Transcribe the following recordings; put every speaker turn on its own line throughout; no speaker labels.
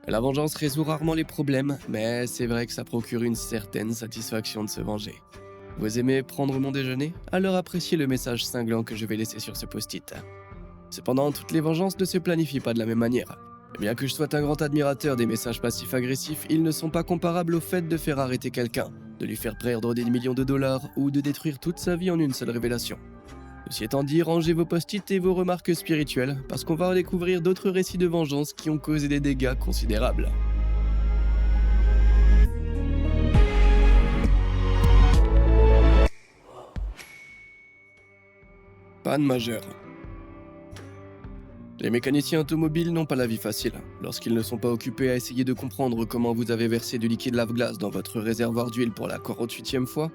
La vengeance résout rarement les problèmes, mais c'est vrai que ça procure une certaine satisfaction de se venger. Vous aimez prendre mon déjeuner? Alors appréciez le message cinglant que je vais laisser sur ce post-it. Cependant, toutes les vengeances ne se planifient pas de la même manière. Bien que je sois un grand admirateur des messages passifs-agressifs, ils ne sont pas comparables au fait de faire arrêter quelqu'un, de lui faire perdre des millions de dollars ou de détruire toute sa vie en une seule révélation. Ceci étant dit, rangez vos post-it et vos remarques spirituelles, parce qu'on va découvrir d'autres récits de vengeance qui ont causé des dégâts considérables. Panne majeure. Les mécaniciens automobiles n'ont pas la vie facile. Lorsqu'ils ne sont pas occupés à essayer de comprendre comment vous avez versé du liquide lave-glace dans votre réservoir d'huile pour la 48e fois,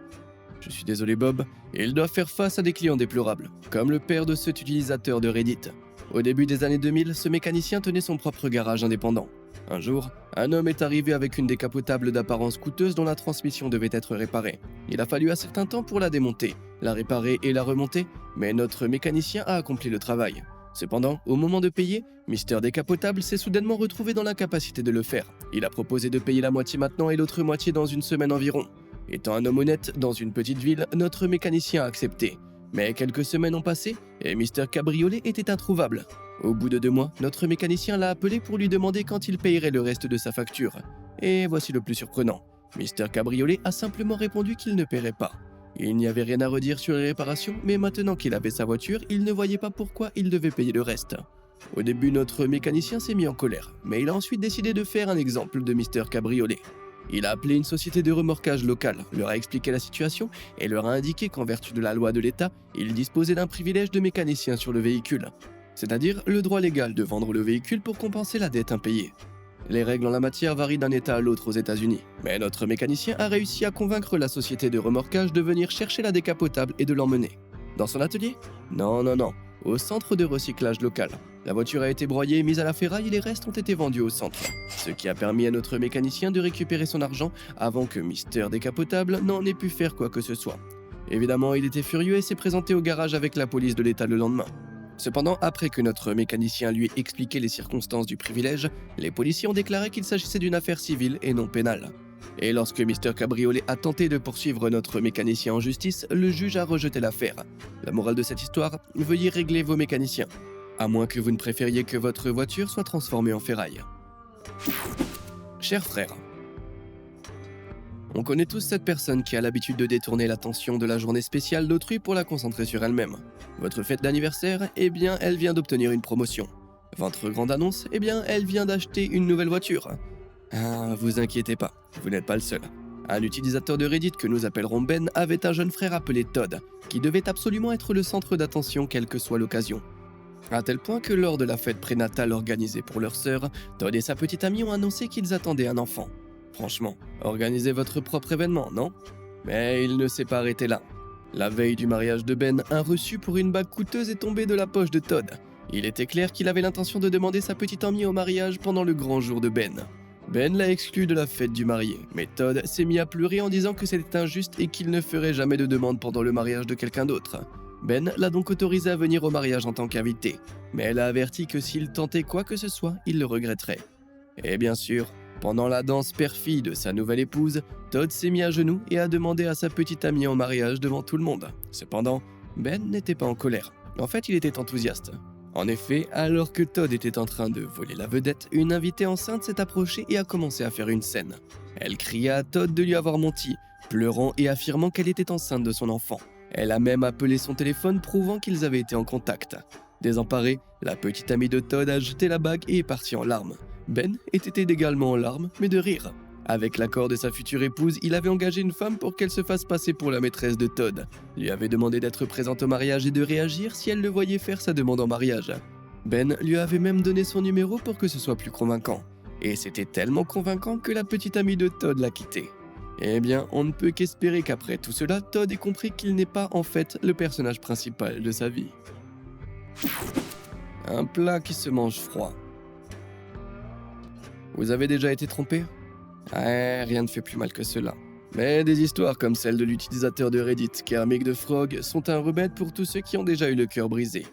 je suis désolé Bob, ils doivent faire face à des clients déplorables, comme le père de cet utilisateur de Reddit. Au début des années 2000, ce mécanicien tenait son propre garage indépendant. Un jour, un homme est arrivé avec une décapotable d'apparence coûteuse dont la transmission devait être réparée. Il a fallu un certain temps pour la démonter, la réparer et la remonter, mais notre mécanicien a accompli le travail. Cependant, au moment de payer, Mister Décapotable s'est soudainement retrouvé dans l'incapacité de le faire. Il a proposé de payer la moitié maintenant et l'autre moitié dans une semaine environ. Étant un homme honnête dans une petite ville, notre mécanicien a accepté. Mais quelques semaines ont passé et Mister Cabriolet était introuvable. Au bout de 2 mois, notre mécanicien l'a appelé pour lui demander quand il payerait le reste de sa facture. Et voici le plus surprenant. Mister Cabriolet a simplement répondu qu'il ne paierait pas. Il n'y avait rien à redire sur les réparations, mais maintenant qu'il avait sa voiture, il ne voyait pas pourquoi il devait payer le reste. Au début, notre mécanicien s'est mis en colère, mais il a ensuite décidé de faire un exemple de Mister Cabriolet. Il a appelé une société de remorquage locale, leur a expliqué la situation et leur a indiqué qu'en vertu de la loi de l'État, il disposait d'un privilège de mécanicien sur le véhicule, c'est-à-dire le droit légal de vendre le véhicule pour compenser la dette impayée. Les règles en la matière varient d'un État à l'autre aux États-Unis, mais notre mécanicien a réussi à convaincre la société de remorquage de venir chercher la décapotable et de l'emmener. Dans son atelier? Non, au centre de recyclage local. La voiture a été broyée et mise à la ferraille et les restes ont été vendus au centre, ce qui a permis à notre mécanicien de récupérer son argent avant que Mister Décapotable n'en ait pu faire quoi que ce soit. Évidemment, il était furieux et s'est présenté au garage avec la police de l'État le lendemain. Cependant, après que notre mécanicien lui ait expliqué les circonstances du privilège, les policiers ont déclaré qu'il s'agissait d'une affaire civile et non pénale. Et lorsque Mister Cabriolet a tenté de poursuivre notre mécanicien en justice, le juge a rejeté l'affaire. La morale de cette histoire, veuillez régler vos mécaniciens, à moins que vous ne préfériez que votre voiture soit transformée en ferraille. Chers frères, on connaît tous cette personne qui a l'habitude de détourner l'attention de la journée spéciale d'autrui pour la concentrer sur elle-même. Votre fête d'anniversaire, eh bien, elle vient d'obtenir une promotion. Votre grande annonce, eh bien, elle vient d'acheter une nouvelle voiture. Ah, vous inquiétez pas, vous n'êtes pas le seul. Un utilisateur de Reddit que nous appellerons Ben avait un jeune frère appelé Todd, qui devait absolument être le centre d'attention quelle que soit l'occasion. À tel point que lors de la fête prénatale organisée pour leur sœur, Todd et sa petite amie ont annoncé qu'ils attendaient un enfant. Franchement, organisez votre propre événement, non? Mais il ne s'est pas arrêté là. La veille du mariage de Ben, un reçu pour une bague coûteuse est tombé de la poche de Todd. Il était clair qu'il avait l'intention de demander sa petite amie au mariage pendant le grand jour de Ben. Ben l'a exclu de la fête du marié, mais Todd s'est mis à pleurer en disant que c'était injuste et qu'il ne ferait jamais de demande pendant le mariage de quelqu'un d'autre. Ben l'a donc autorisé à venir au mariage en tant qu'invité, mais elle a averti que s'il tentait quoi que ce soit, il le regretterait. Et bien sûr, pendant la danse perfide de sa nouvelle épouse, Todd s'est mis à genoux et a demandé à sa petite amie en mariage devant tout le monde. Cependant, Ben n'était pas en colère. En fait, il était enthousiaste. En effet, alors que Todd était en train de voler la vedette, une invitée enceinte s'est approchée et a commencé à faire une scène. Elle cria à Todd de lui avoir menti, pleurant et affirmant qu'elle était enceinte de son enfant. Elle a même appelé son téléphone prouvant qu'ils avaient été en contact. Désemparée, la petite amie de Todd a jeté la bague et est partie en larmes. Ben était également en larmes, mais de rire. Avec l'accord de sa future épouse, il avait engagé une femme pour qu'elle se fasse passer pour la maîtresse de Todd. Lui avait demandé d'être présente au mariage et de réagir si elle le voyait faire sa demande en mariage. Ben lui avait même donné son numéro pour que ce soit plus convaincant. Et c'était tellement convaincant que la petite amie de Todd l'a quitté. Eh bien, on ne peut qu'espérer qu'après tout cela, Todd ait compris qu'il n'est pas en fait le personnage principal de sa vie. Un plat qui se mange froid. Vous avez déjà été trompé? Rien ne fait plus mal que cela. Mais des histoires comme celle de l'utilisateur de Reddit, Kermit the Frog, sont un remède pour tous ceux qui ont déjà eu le cœur brisé.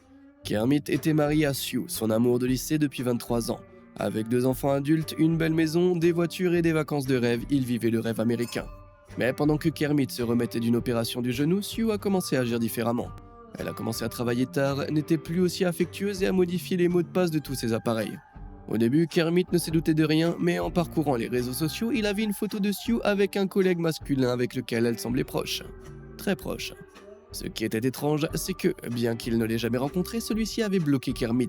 Kermit était marié à Sue, son amour de lycée depuis 23 ans. Avec 2 enfants adultes, une belle maison, des voitures et des vacances de rêve, il vivait le rêve américain. Mais pendant que Kermit se remettait d'une opération du genou, Sue a commencé à agir différemment. Elle a commencé à travailler tard, n'était plus aussi affectueuse et a modifié les mots de passe de tous ses appareils. Au début, Kermit ne se doutait de rien, mais en parcourant les réseaux sociaux, il a vu une photo de Sue avec un collègue masculin avec lequel elle semblait proche. Très proche. Ce qui était étrange, c'est que, bien qu'il ne l'ait jamais rencontré, celui-ci avait bloqué Kermit.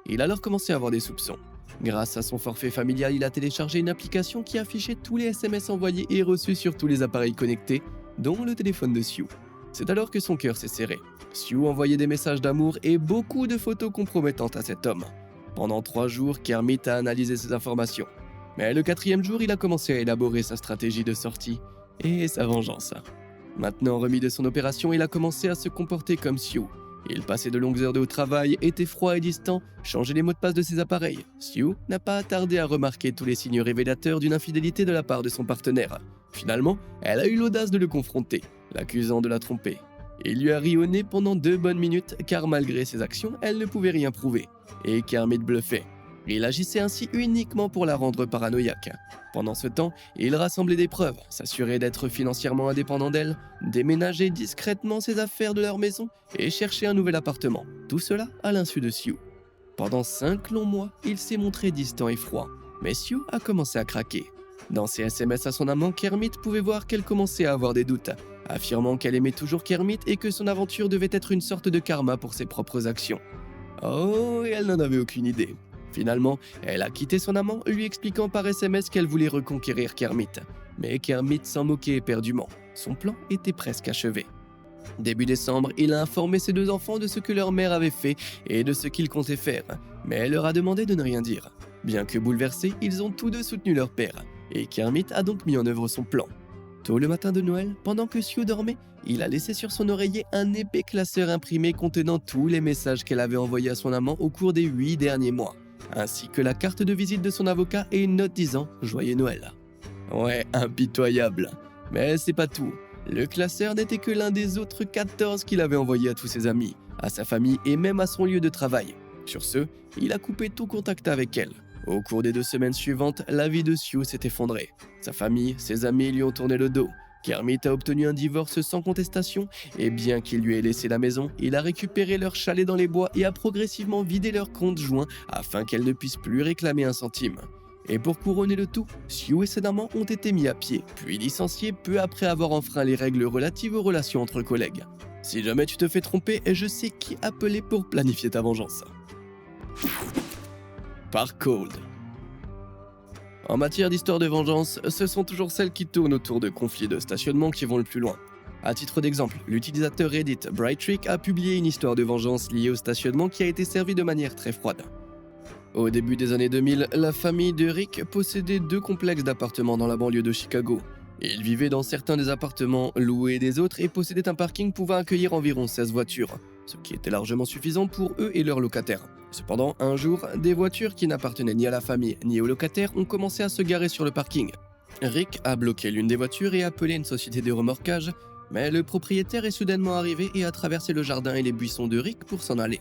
Il a alors commencé à avoir des soupçons. Grâce à son forfait familial, il a téléchargé une application qui affichait tous les SMS envoyés et reçus sur tous les appareils connectés, dont le téléphone de Sue. C'est alors que son cœur s'est serré. Sue envoyait des messages d'amour et beaucoup de photos compromettantes à cet homme. Pendant 3 jours, Kermit a analysé ces informations. Mais le 4e jour, il a commencé à élaborer sa stratégie de sortie et sa vengeance. Maintenant remis de son opération, il a commencé à se comporter comme Sue. Il passait de longues heures au travail, était froid et distant, changeait les mots de passe de ses appareils. Sue n'a pas tardé à remarquer tous les signes révélateurs d'une infidélité de la part de son partenaire. Finalement, elle a eu l'audace de le confronter, l'accusant de la tromper. Il lui a ri au nez pendant 2 bonnes minutes, car malgré ses actions, elle ne pouvait rien prouver. Et Kermit bluffait. Il agissait ainsi uniquement pour la rendre paranoïaque. Pendant ce temps, il rassemblait des preuves, s'assurait d'être financièrement indépendant d'elle, déménageait discrètement ses affaires de leur maison et cherchait un nouvel appartement. Tout cela à l'insu de Sue. Pendant 5 longs mois, il s'est montré distant et froid, mais Sue a commencé à craquer. Dans ses SMS à son amant, Kermit pouvait voir qu'elle commençait à avoir des doutes, affirmant qu'elle aimait toujours Kermit et que son aventure devait être une sorte de karma pour ses propres actions. Oh, et elle n'en avait aucune idée. Finalement, elle a quitté son amant, lui expliquant par SMS qu'elle voulait reconquérir Kermit. Mais Kermit s'en moquait éperdument. Son plan était presque achevé. Début décembre, il a informé ses 2 enfants de ce que leur mère avait fait et de ce qu'il comptait faire, mais elle leur a demandé de ne rien dire. Bien que bouleversés, ils ont tous 2 soutenu leur père, et Kermit a donc mis en œuvre son plan. Tôt le matin de Noël, pendant que Sue dormait, il a laissé sur son oreiller un épais classeur imprimé contenant tous les messages qu'elle avait envoyés à son amant au cours des 8 derniers mois, ainsi que la carte de visite de son avocat et une note disant « Joyeux Noël ». Ouais, impitoyable. Mais c'est pas tout. Le classeur n'était que l'un des autres 14 qu'il avait envoyés à tous ses amis, à sa famille et même à son lieu de travail. Sur ce, il a coupé tout contact avec elle. Au cours des 2 semaines suivantes, la vie de Sue s'est effondrée. Sa famille, ses amis lui ont tourné le dos. Kermit a obtenu un divorce sans contestation, et bien qu'il lui ait laissé la maison, il a récupéré leur chalet dans les bois et a progressivement vidé leur compte joint afin qu'elle ne puisse plus réclamer un centime. Et pour couronner le tout, Sue et ses amants ont été mis à pied, puis licenciés peu après avoir enfreint les règles relatives aux relations entre collègues. Si jamais tu te fais tromper, je sais qui appeler pour planifier ta vengeance. Par Cold. En matière d'histoire de vengeance, ce sont toujours celles qui tournent autour de conflits de stationnement qui vont le plus loin. À titre d'exemple, l'utilisateur Reddit Brightrick a publié une histoire de vengeance liée au stationnement qui a été servie de manière très froide. Au début des années 2000, la famille de Rick possédait 2 complexes d'appartements dans la banlieue de Chicago. Ils vivaient dans certains des appartements, louaient des autres et possédaient un parking pouvant accueillir environ 16 voitures, ce qui était largement suffisant pour eux et leurs locataires. Cependant, un jour, des voitures qui n'appartenaient ni à la famille ni aux locataires ont commencé à se garer sur le parking. Rick a bloqué l'une des voitures et a appelé une société de remorquage, mais le propriétaire est soudainement arrivé et a traversé le jardin et les buissons de Rick pour s'en aller.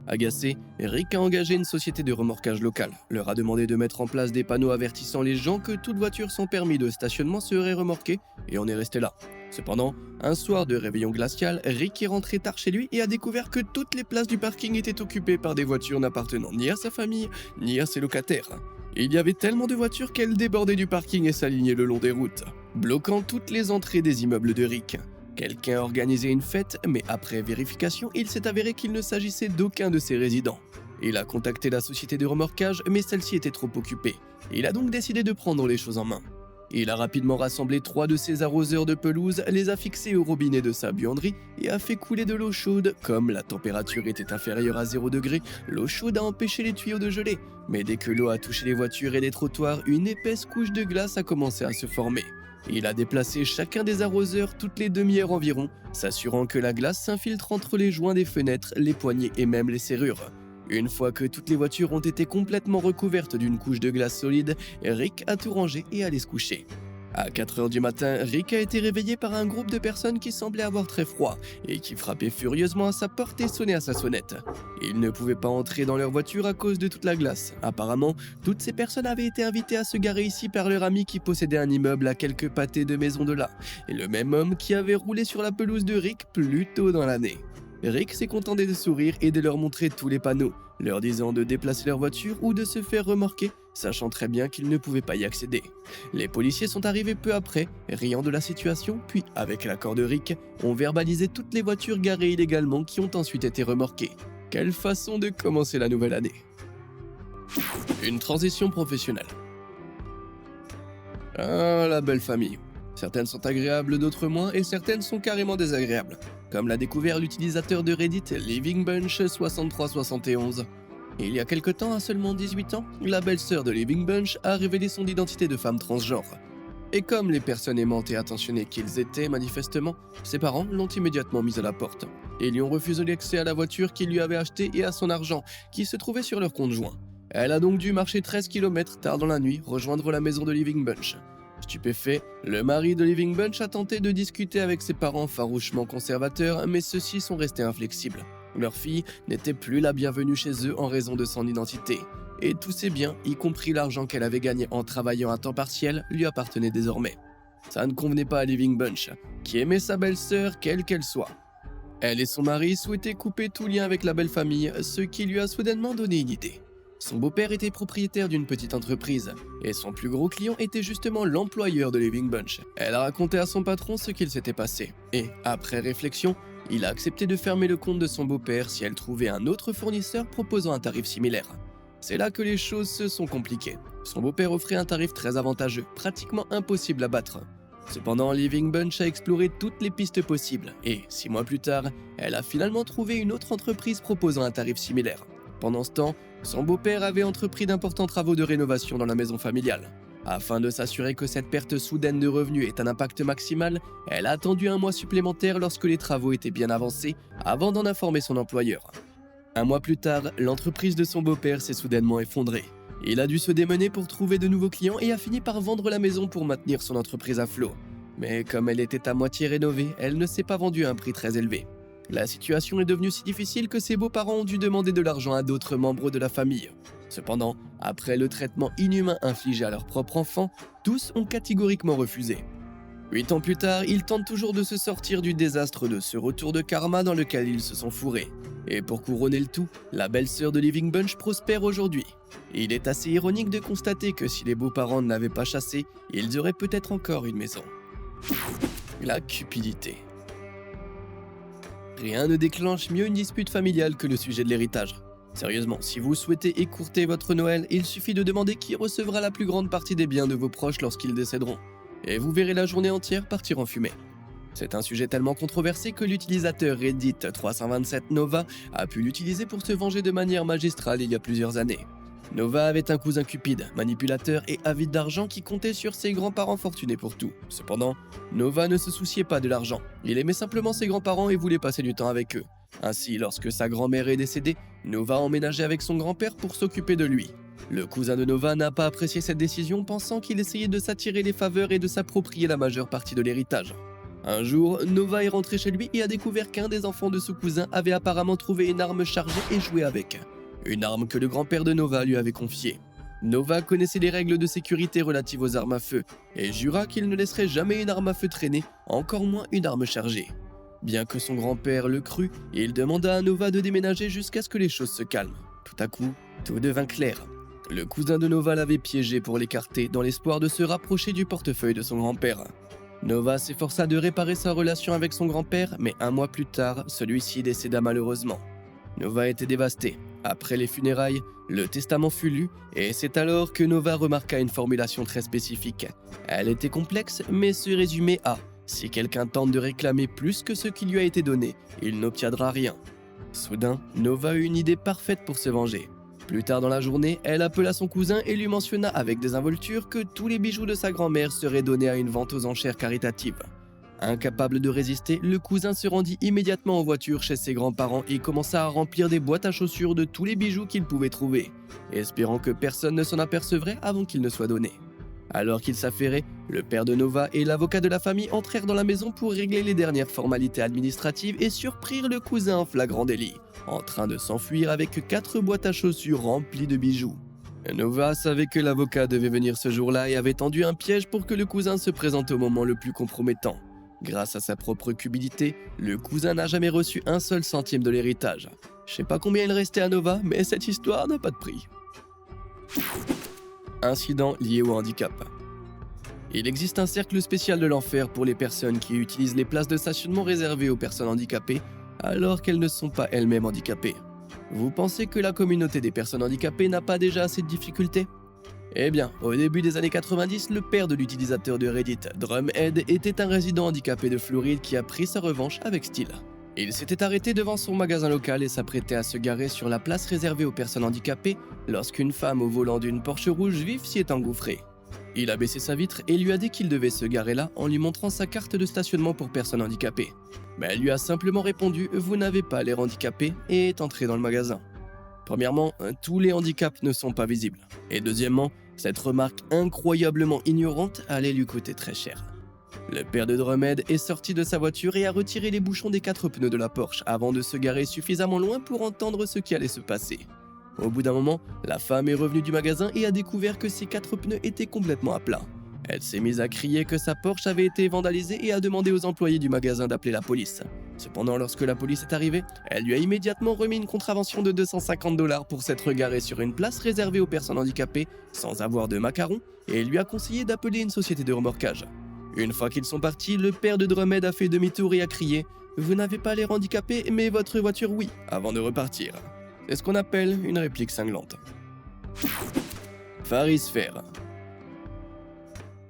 Agacé, Rick a engagé une société de remorquage locale, leur a demandé de mettre en place des panneaux avertissant les gens que toute voiture sans permis de stationnement serait remorquée, et on est resté là. Cependant, un soir de réveillon glacial, Rick est rentré tard chez lui et a découvert que toutes les places du parking étaient occupées par des voitures n'appartenant ni à sa famille, ni à ses locataires. Il y avait tellement de voitures qu'elles débordaient du parking et s'alignaient le long des routes, bloquant toutes les entrées des immeubles de Rick. Quelqu'un a organisé une fête, mais après vérification, il s'est avéré qu'il ne s'agissait d'aucun de ses résidents. Il a contacté la société de remorquage, mais celle-ci était trop occupée. Il a donc décidé de prendre les choses en main. Il a rapidement rassemblé 3 de ses arroseurs de pelouse, les a fixés au robinet de sa buanderie et a fait couler de l'eau chaude. Comme la température était inférieure à 0 degré, l'eau chaude a empêché les tuyaux de geler. Mais dès que l'eau a touché les voitures et les trottoirs, une épaisse couche de glace a commencé à se former. Il a déplacé chacun des arroseurs toutes les demi-heures environ, s'assurant que la glace s'infiltre entre les joints des fenêtres, les poignées et même les serrures. Une fois que toutes les voitures ont été complètement recouvertes d'une couche de glace solide, Rick a tout rangé et allé se coucher. À 4 heures du matin, Rick a été réveillé par un groupe de personnes qui semblaient avoir très froid et qui frappaient furieusement à sa porte et sonnaient à sa sonnette. Ils ne pouvaient pas entrer dans leur voiture à cause de toute la glace. Apparemment, toutes ces personnes avaient été invitées à se garer ici par leur ami qui possédait un immeuble à quelques pâtés de maison de là, et le même homme qui avait roulé sur la pelouse de Rick plus tôt dans l'année. Rick s'est contenté de sourire et de leur montrer tous les panneaux, leur disant de déplacer leur voiture ou de se faire remorquer, sachant très bien qu'ils ne pouvaient pas y accéder. Les policiers sont arrivés peu après, riant de la situation, puis, avec l'accord de Rick, ont verbalisé toutes les voitures garées illégalement qui ont ensuite été remorquées. Quelle façon de commencer la nouvelle année! Une transition professionnelle. Ah, la belle famille. Certaines sont agréables, d'autres moins, et certaines sont carrément désagréables. Comme l'a découvert l'utilisateur de Reddit LivingBunch6371. Il y a quelque temps, à seulement 18 ans, la belle-sœur de Living Bunch a révélé son identité de femme transgenre. Et comme les personnes aimantes et attentionnées qu'ils étaient manifestement, ses parents l'ont immédiatement mise à la porte et lui ont refusé l'accès à la voiture qu'il lui avait achetée et à son argent qui se trouvait sur leur compte joint. Elle a donc dû marcher 13 km tard dans la nuit rejoindre la maison de Living Bunch. Stupéfait, le mari de Living Bunch a tenté de discuter avec ses parents farouchement conservateurs, mais ceux-ci sont restés inflexibles. Leur fille n'était plus la bienvenue chez eux en raison de son identité. Et tous ses biens, y compris l'argent qu'elle avait gagné en travaillant à temps partiel, lui appartenaient désormais. Ça ne convenait pas à Living Bunch, qui aimait sa belle-sœur quelle qu'elle soit. Elle et son mari souhaitaient couper tout lien avec la belle famille, ce qui lui a soudainement donné une idée. Son beau-père était propriétaire d'une petite entreprise, et son plus gros client était justement l'employeur de Living Bunch. Elle a raconté à son patron ce qu'il s'était passé, et, après réflexion, il a accepté de fermer le compte de son beau-père si elle trouvait un autre fournisseur proposant un tarif similaire. C'est là que les choses se sont compliquées. Son beau-père offrait un tarif très avantageux, pratiquement impossible à battre. Cependant, Living Bunch a exploré toutes les pistes possibles, et 6 mois plus tard, elle a finalement trouvé une autre entreprise proposant un tarif similaire. Pendant ce temps, son beau-père avait entrepris d'importants travaux de rénovation dans la maison familiale. Afin de s'assurer que cette perte soudaine de revenus ait un impact maximal, elle a attendu 1 mois supplémentaire lorsque les travaux étaient bien avancés, avant d'en informer son employeur. 1 mois plus tard, l'entreprise de son beau-père s'est soudainement effondrée. Il a dû se démener pour trouver de nouveaux clients et a fini par vendre la maison pour maintenir son entreprise à flot. Mais comme elle était à moitié rénovée, elle ne s'est pas vendue à un prix très élevé. La situation est devenue si difficile que ses beaux-parents ont dû demander de l'argent à d'autres membres de la famille. Cependant, après le traitement inhumain infligé à leur propre enfant, tous ont catégoriquement refusé. 8 ans plus tard, ils tentent toujours de se sortir du désastre de ce retour de karma dans lequel ils se sont fourrés. Et pour couronner le tout, la belle-sœur de Living Bunch prospère aujourd'hui. Il est assez ironique de constater que si les beaux-parents ne l'avaient pas chassé, ils auraient peut-être encore une maison. La cupidité. Rien ne déclenche mieux une dispute familiale que le sujet de l'héritage. Sérieusement, si vous souhaitez écourter votre Noël, il suffit de demander qui recevra la plus grande partie des biens de vos proches lorsqu'ils décéderont. Et vous verrez la journée entière partir en fumée. C'est un sujet tellement controversé que l'utilisateur Reddit 327 Nova a pu l'utiliser pour se venger de manière magistrale il y a plusieurs années. Nova avait un cousin cupide, manipulateur et avide d'argent qui comptait sur ses grands-parents fortunés pour tout. Cependant, Nova ne se souciait pas de l'argent. Il aimait simplement ses grands-parents et voulait passer du temps avec eux. Ainsi, lorsque sa grand-mère est décédée, Nova a emménagé avec son grand-père pour s'occuper de lui. Le cousin de Nova n'a pas apprécié cette décision, pensant qu'il essayait de s'attirer les faveurs et de s'approprier la majeure partie de l'héritage. Un jour, Nova est rentré chez lui et a découvert qu'un des enfants de son cousin avait apparemment trouvé une arme chargée et joué avec. Une arme que le grand-père de Nova lui avait confiée. Nova connaissait les règles de sécurité relatives aux armes à feu et jura qu'il ne laisserait jamais une arme à feu traîner, encore moins une arme chargée. Bien que son grand-père le crût, il demanda à Nova de déménager jusqu'à ce que les choses se calment. Tout à coup, tout devint clair. Le cousin de Nova l'avait piégé pour l'écarter dans l'espoir de se rapprocher du portefeuille de son grand-père. Nova s'efforça de réparer sa relation avec son grand-père, mais 1 mois plus tard, celui-ci décéda malheureusement. Nova était dévastée. Après les funérailles, le testament fut lu, et c'est alors que Nova remarqua une formulation très spécifique. Elle était complexe, mais se résumait à « Si quelqu'un tente de réclamer plus que ce qui lui a été donné, il n'obtiendra rien ». Soudain, Nova eut une idée parfaite pour se venger. Plus tard dans la journée, elle appela son cousin et lui mentionna avec désinvolture que tous les bijoux de sa grand-mère seraient donnés à une vente aux enchères caritatives. Incapable de résister, le cousin se rendit immédiatement en voiture chez ses grands-parents et commença à remplir des boîtes à chaussures de tous les bijoux qu'il pouvait trouver, espérant que personne ne s'en apercevrait avant qu'il ne soit donné. Alors qu'ils s'affairaient, le père de Nova et l'avocat de la famille entrèrent dans la maison pour régler les dernières formalités administratives et surprirent le cousin en flagrant délit, en train de s'enfuir avec 4 boîtes à chaussures remplies de bijoux. Nova savait que l'avocat devait venir ce jour-là et avait tendu un piège pour que le cousin se présente au moment le plus compromettant. Grâce à sa propre cupidité, le cousin n'a jamais reçu un seul centime de l'héritage. Je sais pas combien il restait à Nova, mais cette histoire n'a pas de prix. Incident lié au handicap. Il existe un cercle spécial de l'enfer pour les personnes qui utilisent les places de stationnement réservées aux personnes handicapées alors qu'elles ne sont pas elles-mêmes handicapées. Vous pensez que la communauté des personnes handicapées n'a pas déjà assez de difficultés ? Eh bien, au début des années 90, le père de l'utilisateur de Reddit, Drumhead, était un résident handicapé de Floride qui a pris sa revanche avec style. Il s'était arrêté devant son magasin local et s'apprêtait à se garer sur la place réservée aux personnes handicapées lorsqu'une femme au volant d'une Porsche rouge vive s'y est engouffrée. Il a baissé sa vitre et lui a dit qu'il devait se garer là en lui montrant sa carte de stationnement pour personnes handicapées. Mais elle lui a simplement répondu « Vous n'avez pas l'air handicapé » et est entré dans le magasin. Premièrement, tous les handicaps ne sont pas visibles. Et deuxièmement, cette remarque incroyablement ignorante allait lui coûter très cher. Le père de Drumhead est sorti de sa voiture et a retiré les bouchons des 4 pneus de la Porsche avant de se garer suffisamment loin pour entendre ce qui allait se passer. Au bout d'un moment, la femme est revenue du magasin et a découvert que ses 4 pneus étaient complètement à plat. Elle s'est mise à crier que sa Porsche avait été vandalisée et a demandé aux employés du magasin d'appeler la police. Cependant, lorsque la police est arrivée, elle lui a immédiatement remis une contravention de 250 $ pour s'être garée sur une place réservée aux personnes handicapées sans avoir de macarons et lui a conseillé d'appeler une société de remorquage. Une fois qu'ils sont partis, le père de Drumhead a fait demi-tour et a crié « Vous n'avez pas l'air handicapé, mais votre voiture oui », avant de repartir. C'est ce qu'on appelle une réplique cinglante. Farisphère.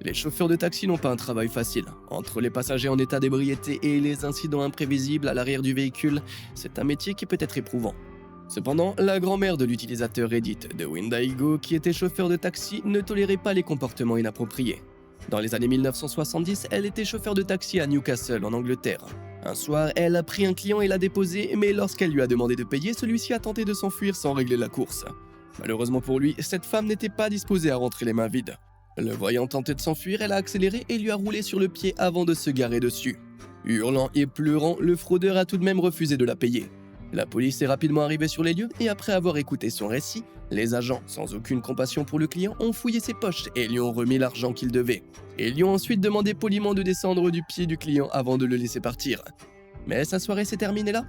Les chauffeurs de taxi n'ont pas un travail facile. Entre les passagers en état d'ébriété et les incidents imprévisibles à l'arrière du véhicule, c'est un métier qui peut être éprouvant. Cependant, la grand-mère de l'utilisateur Reddit de Windaigo, qui était chauffeur de taxi, ne tolérait pas les comportements inappropriés. Dans les années 1970, elle était chauffeur de taxi à Newcastle, en Angleterre. Un soir, elle a pris un client et l'a déposé, mais lorsqu'elle lui a demandé de payer, celui-ci a tenté de s'enfuir sans régler la course. Malheureusement pour lui, cette femme n'était pas disposée à rentrer les mains vides. Le voyant tenter de s'enfuir, elle a accéléré et lui a roulé sur le pied avant de se garer dessus. Hurlant et pleurant, le fraudeur a tout de même refusé de la payer. La police est rapidement arrivée sur les lieux et après avoir écouté son récit, les agents, sans aucune compassion pour le client, ont fouillé ses poches et lui ont remis l'argent qu'il devait. Ils lui ont ensuite demandé poliment de descendre du pied du client avant de le laisser partir. Mais sa soirée s'est terminée là ?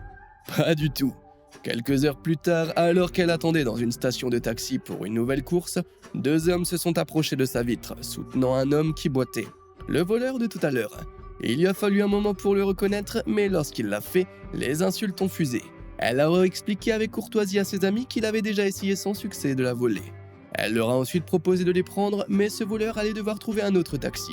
Pas du tout. Quelques heures plus tard, alors qu'elle attendait dans une station de taxi pour une nouvelle course, 2 hommes se sont approchés de sa vitre, soutenant un homme qui boitait. Le voleur de tout à l'heure. Il lui a fallu un moment pour le reconnaître, mais lorsqu'il l'a fait, les insultes ont fusé. Elle a expliqué avec courtoisie à ses amis qu'il avait déjà essayé sans succès de la voler. Elle leur a ensuite proposé de les prendre, mais ce voleur allait devoir trouver un autre taxi.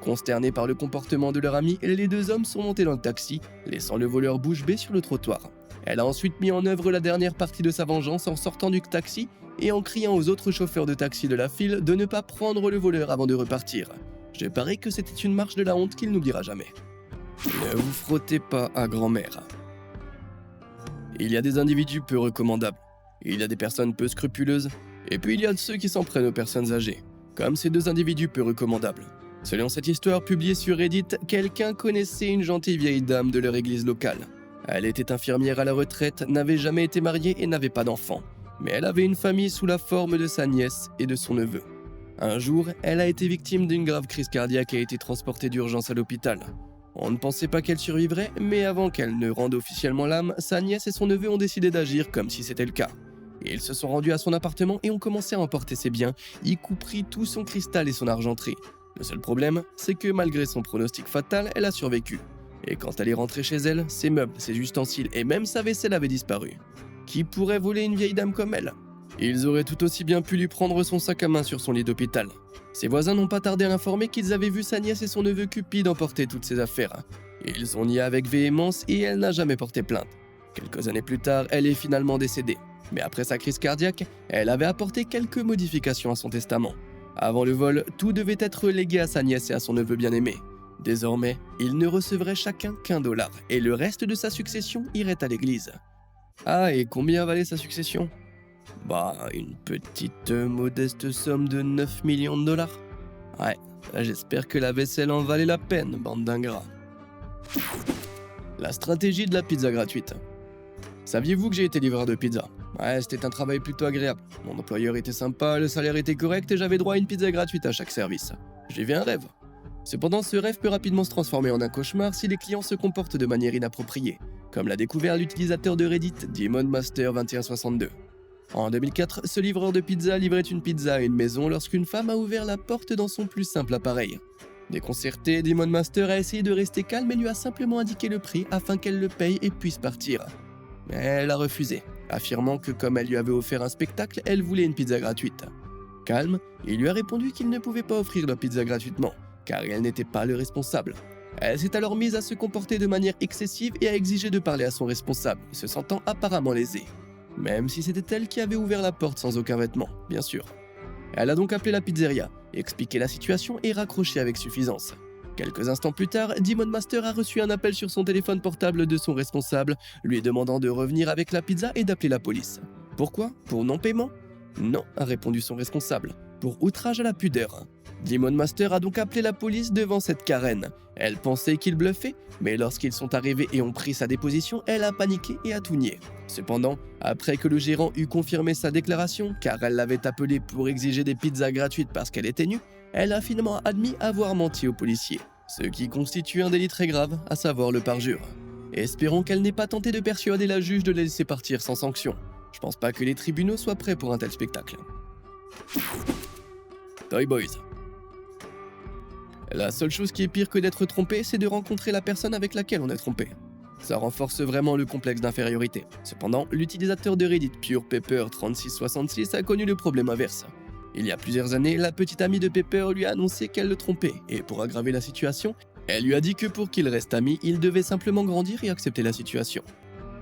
Consternés par le comportement de leur ami, les 2 hommes sont montés dans le taxi, laissant le voleur bouche bée sur le trottoir. Elle a ensuite mis en œuvre la dernière partie de sa vengeance en sortant du taxi et en criant aux autres chauffeurs de taxi de la file de ne pas prendre le voleur avant de repartir. Je parie que c'était une marche de la honte qu'il n'oubliera jamais. Ne vous frottez pas à grand-mère. Il y a des individus peu recommandables, il y a des personnes peu scrupuleuses, et puis il y a ceux qui s'en prennent aux personnes âgées, comme ces 2 individus peu recommandables. Selon cette histoire publiée sur Reddit, quelqu'un connaissait une gentille vieille dame de leur église locale. Elle était infirmière à la retraite, n'avait jamais été mariée et n'avait pas d'enfant, mais elle avait une famille sous la forme de sa nièce et de son neveu. Un jour, elle a été victime d'une grave crise cardiaque et a été transportée d'urgence à l'hôpital. On ne pensait pas qu'elle survivrait, mais avant qu'elle ne rende officiellement l'âme, sa nièce et son neveu ont décidé d'agir comme si c'était le cas. Ils se sont rendus à son appartement et ont commencé à emporter ses biens, y compris tout son cristal et son argenterie. Le seul problème, c'est que malgré son pronostic fatal, elle a survécu. Et quand elle est rentrée chez elle, ses meubles, ses ustensiles et même sa vaisselle avaient disparu. Qui pourrait voler une vieille dame comme elle ? Ils auraient tout aussi bien pu lui prendre son sac à main sur son lit d'hôpital. Ses voisins n'ont pas tardé à l'informer qu'ils avaient vu sa nièce et son neveu Cupide emporter toutes ses affaires. Ils ont nié avec véhémence et elle n'a jamais porté plainte. Quelques années plus tard, elle est finalement décédée. Mais après sa crise cardiaque, elle avait apporté quelques modifications à son testament. Avant le vol, tout devait être légué à sa nièce et à son neveu bien-aimé. Désormais, ils ne recevraient chacun qu'$1 et le reste de sa succession irait à l'église. Ah, et combien valait sa succession ? Bah, une petite modeste somme de 9 millions de $. Ouais, là j'espère que la vaisselle en valait la peine, bande d'ingrats. La stratégie de la pizza gratuite. Saviez-vous que j'ai été livreur de pizza? Ouais, c'était un travail plutôt agréable. Mon employeur était sympa, le salaire était correct et j'avais droit à une pizza gratuite à chaque service. J'ai vu un rêve. Cependant, ce rêve peut rapidement se transformer en un cauchemar si les clients se comportent de manière inappropriée, comme l'a découvert l'utilisateur de Reddit DemonMaster2162. En 2004, ce livreur de pizza livrait une pizza à une maison lorsqu'une femme a ouvert la porte dans son plus simple appareil. Déconcerté, DemonMaster a essayé de rester calme et lui a simplement indiqué le prix afin qu'elle le paye et puisse partir. Mais elle a refusé, affirmant que comme elle lui avait offert un spectacle, elle voulait une pizza gratuite. Calme, il lui a répondu qu'il ne pouvait pas offrir la pizza gratuitement, car elle n'était pas le responsable. Elle s'est alors mise à se comporter de manière excessive et a exigé de parler à son responsable, se sentant apparemment lésée. Même si c'était elle qui avait ouvert la porte sans aucun vêtement, bien sûr. Elle a donc appelé la pizzeria, expliqué la situation et raccroché avec suffisance. Quelques instants plus tard, DemonMaster a reçu un appel sur son téléphone portable de son responsable, lui demandant de revenir avec la pizza et d'appeler la police. Pourquoi? Pour non-paiement? Non, a répondu son responsable, pour outrage à la pudeur. DemonMaster a donc appelé la police devant cette Karen. Elle pensait qu'il bluffait, mais lorsqu'ils sont arrivés et ont pris sa déposition, elle a paniqué et a tout nié. Cependant, après que le gérant eut confirmé sa déclaration, car elle l'avait appelé pour exiger des pizzas gratuites parce qu'elle était nue, elle a finalement admis avoir menti aux policiers, ce qui constitue un délit très grave, à savoir le parjure. Espérons qu'elle n'ait pas tenté de persuader la juge de la laisser partir sans sanction. Je pense pas que les tribunaux soient prêts pour un tel spectacle. Toy Boys. La seule chose qui est pire que d'être trompé, c'est de rencontrer la personne avec laquelle on est trompé. Ça renforce vraiment le complexe d'infériorité. Cependant, l'utilisateur de Reddit PurePepper3666 a connu le problème inverse. Il y a plusieurs années, la petite amie de Pepper lui a annoncé qu'elle le trompait, et pour aggraver la situation, elle lui a dit que pour qu'ils restent amis, il devait simplement grandir et accepter la situation.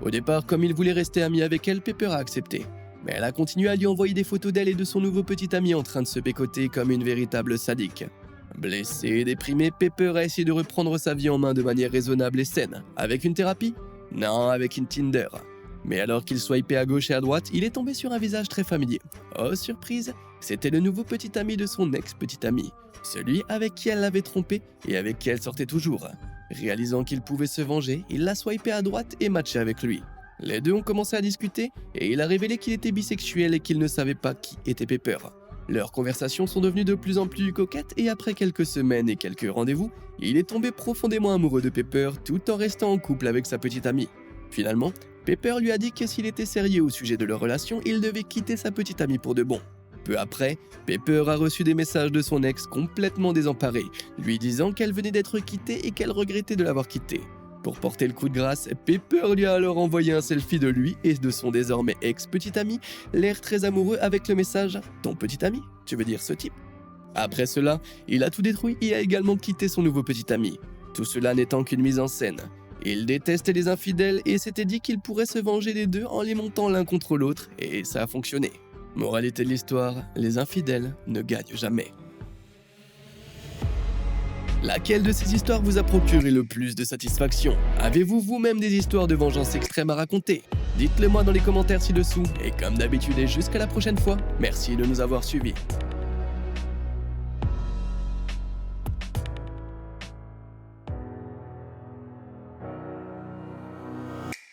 Au départ, comme il voulait rester ami avec elle, Pepper a accepté. Mais elle a continué à lui envoyer des photos d'elle et de son nouveau petit ami en train de se pécoter comme une véritable sadique. Blessé et déprimé, Pepper a essayé de reprendre sa vie en main de manière raisonnable et saine. Avec une thérapie? Non, avec une Tinder. Mais alors qu'il swipait à gauche et à droite, il est tombé sur un visage très familier. Oh surprise, c'était le nouveau petit ami de son ex-petit ami, celui avec qui elle l'avait trompé et avec qui elle sortait toujours. Réalisant qu'il pouvait se venger, il l'a swipé à droite et matché avec lui. Les deux ont commencé à discuter et il a révélé qu'il était bisexuel et qu'il ne savait pas qui était Pepper. Leurs conversations sont devenues de plus en plus coquettes et après quelques semaines et quelques rendez-vous, il est tombé profondément amoureux de Pepper tout en restant en couple avec sa petite amie. Finalement, Pepper lui a dit que s'il était sérieux au sujet de leur relation, il devait quitter sa petite amie pour de bon. Peu après, Pepper a reçu des messages de son ex complètement désemparé, lui disant qu'elle venait d'être quittée et qu'elle regrettait de l'avoir quitté. Pour porter le coup de grâce, Pepper lui a alors envoyé un selfie de lui et de son désormais ex-petit ami, l'air très amoureux avec le message « Ton petit ami? Tu veux dire ce type ?» Après cela, il a tout détruit et a également quitté son nouveau petit ami. Tout cela n'étant qu'une mise en scène. Il déteste les infidèles et s'était dit qu'il pourrait se venger des deux en les montant l'un contre l'autre, et ça a fonctionné. Moralité de l'histoire, les infidèles ne gagnent jamais. Laquelle de ces histoires vous a procuré le plus de satisfaction? Avez-vous vous-même des histoires de vengeance extrême à raconter? Dites-le moi dans les commentaires ci-dessous, et comme d'habitude et jusqu'à la prochaine fois, merci de nous avoir suivis.